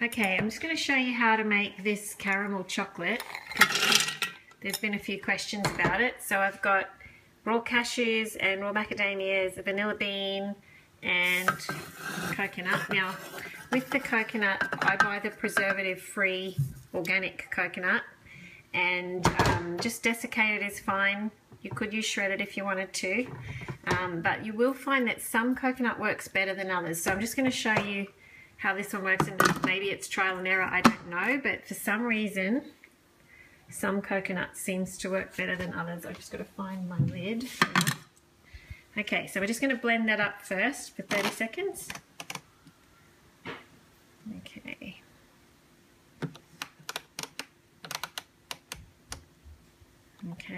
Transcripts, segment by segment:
Okay, I'm just going to show you how to make this caramel chocolate. There's been a few questions about it. So I've got raw cashews and raw macadamias, a vanilla bean and coconut. Now with the coconut, I buy the preservative-free organic coconut, and just desiccated is fine. You could use shredded if you wanted to, but you will find that some coconut works better than others. So I'm just going to show you how this one works, and maybe it's trial and error, I don't know, but for some reason some coconut seems to work better than others. I've just got to find my lid. Okay, so we're just going to blend that up first for 30 seconds. Okay. Okay.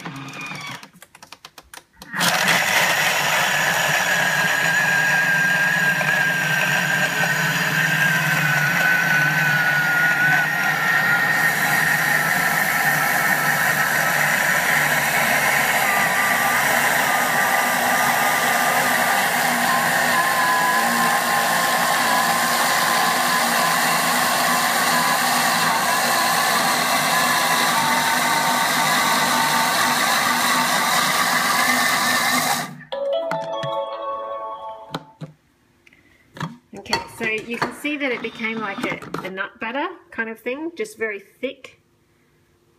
Okay, so you can see that it became like a nut butter kind of thing, just very thick,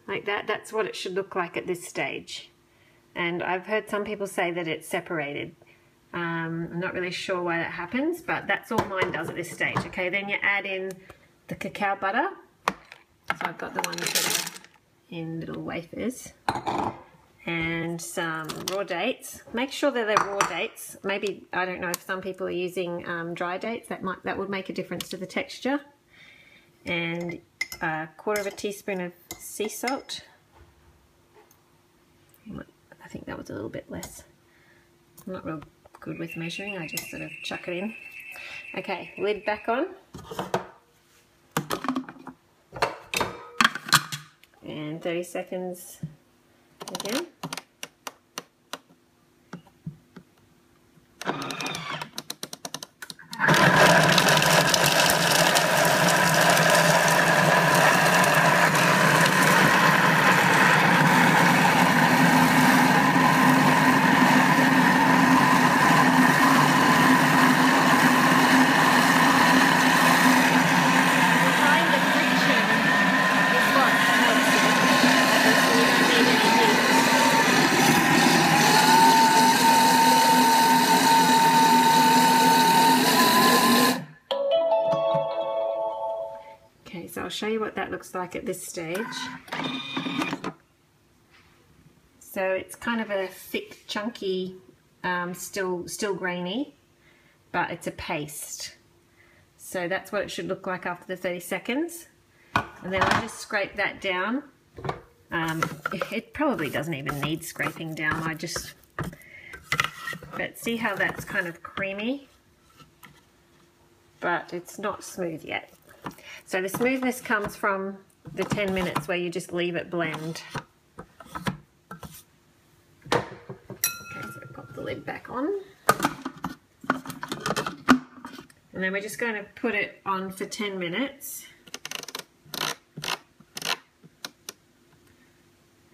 like that. That's what it should look like at this stage. And I've heard some people say that it's separated. I'm not really sure why that happens, but that's all mine does at this stage. Okay, then you add in the cacao butter. So I've got the ones that are in little wafers. And some raw dates. Make sure that they're raw dates. Maybe, I don't know if some people are using dry dates. That would make a difference to the texture. And a quarter of a teaspoon of sea salt. I think that was a little bit less. I'm not real good with measuring. I just sort of chuck it in. Okay, lid back on. And 30 seconds again. Okay, so I'll show you what that looks like at this stage. So it's kind of a thick, chunky, still grainy, but it's a paste. So that's what it should look like after the 30 seconds. And then I just scrape that down. It probably doesn't even need scraping down. But see how that's kind of creamy? But it's not smooth yet. So the smoothness comes from the 10 minutes where you just leave it blend. Okay, so pop the lid back on. And then we're just going to put it on for 10 minutes.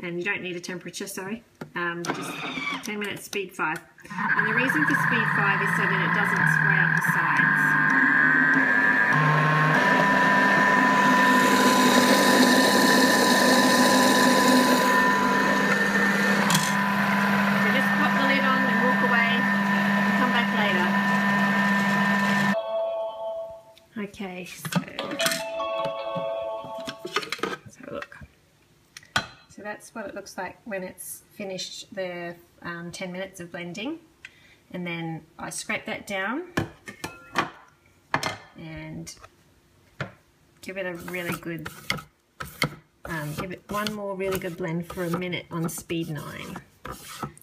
And you don't need a temperature, sorry. Just 10 minutes, speed 5. And the reason for speed 5 is so that it doesn't spray up the sides. Okay, so look. So that's what it looks like when it's finished the 10 minutes of blending. And then I scrape that down and give it a really good, give it one more really good blend for a minute on speed 9.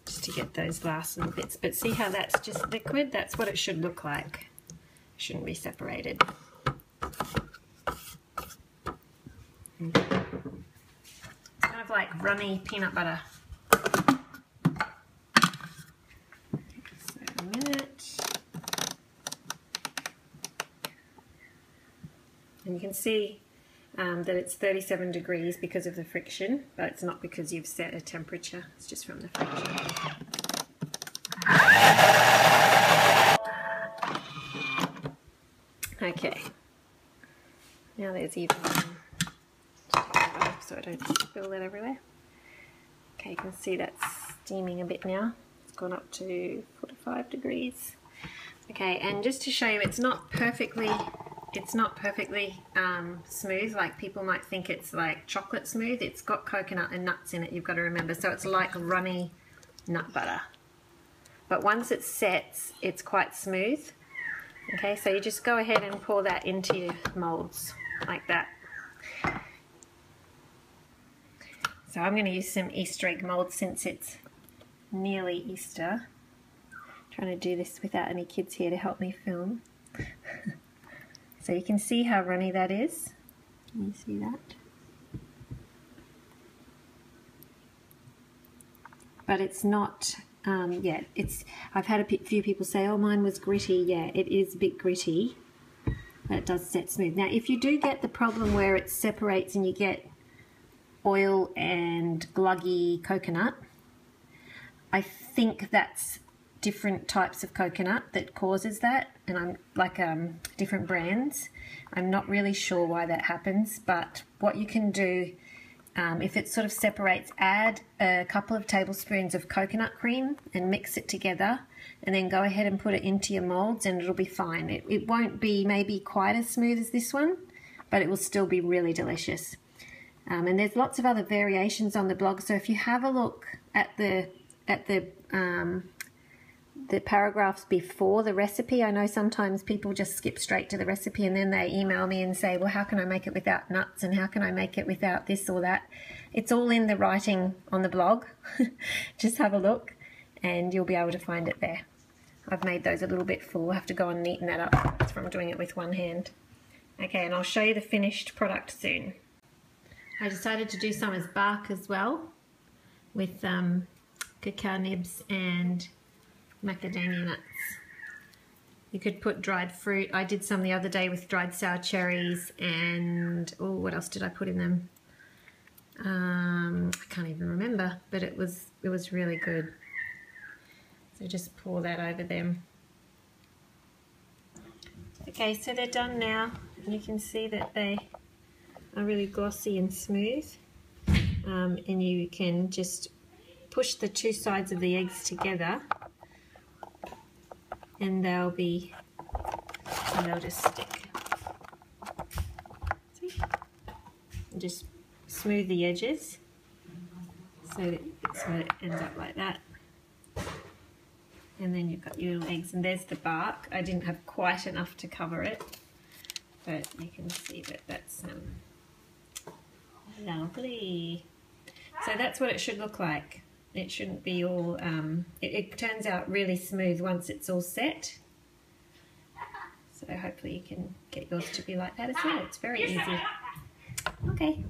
Just to get those last little bits. But see how that's just liquid? That's what it should look like. It shouldn't be separated. It's kind of like runny peanut butter. So a minute. And you can see that it's 37 degrees because of the friction, but it's not because you've set a temperature, it's just from the friction. Okay, now there's even so I don't spill that everywhere. Okay, you can see that's steaming a bit now. It's gone up to 45 degrees. Okay, and just to show you, it's not perfectly smooth, like people might think it's like chocolate smooth. It's got coconut and nuts in it, you've got to remember, so it's like runny nut butter. But once it sets, it's quite smooth. Okay, so you just go ahead and pour that into your molds like that. So I'm going to use some Easter egg molds since it's nearly Easter. Trying to do this without any kids here to help me film. So you can see how runny that is. Can you see that? But it's not, yeah, I've had a few people say, oh, mine was gritty. Yeah, it is a bit gritty, but it does set smooth. Now, if you do get the problem where it separates and you get oil and gluggy coconut, I think that's different types of coconut that causes that, and I'm like different brands. I'm not really sure why that happens, but what you can do, if it sort of separates, add a couple of tablespoons of coconut cream and mix it together, and then go ahead and put it into your molds and it'll be fine. It won't be maybe quite as smooth as this one, but it will still be really delicious. And there's lots of other variations on the blog, so if you have a look at the paragraphs before the recipe, I know sometimes people just skip straight to the recipe and then they email me and say, well, how can I make it without nuts and how can I make it without this or that? It's all in the writing on the blog. Just have a look and you'll be able to find it there. I've made those a little bit full. I have to go and neaten that up. It's from doing it with one hand. Okay, and I'll show you the finished product soon. I decided to do some as bark as well with cacao nibs and macadamia nuts. You could put dried fruit. I did some the other day with dried sour cherries and, oh, what else did I put in them? I can't even remember, but it was really good. So just pour that over them. Okay, so they're done now. You can see that they are really glossy and smooth, and you can just push the two sides of the eggs together and they'll just stick. See? And just smooth the edges so that it ends up like that. And then you've got your little eggs, and there's the bark. I didn't have quite enough to cover it, but you can see that that's lovely. So that's what it should look like. It shouldn't be all, it turns out really smooth once it's all set. So hopefully you can get yours to be like that as well. It's very easy. Okay.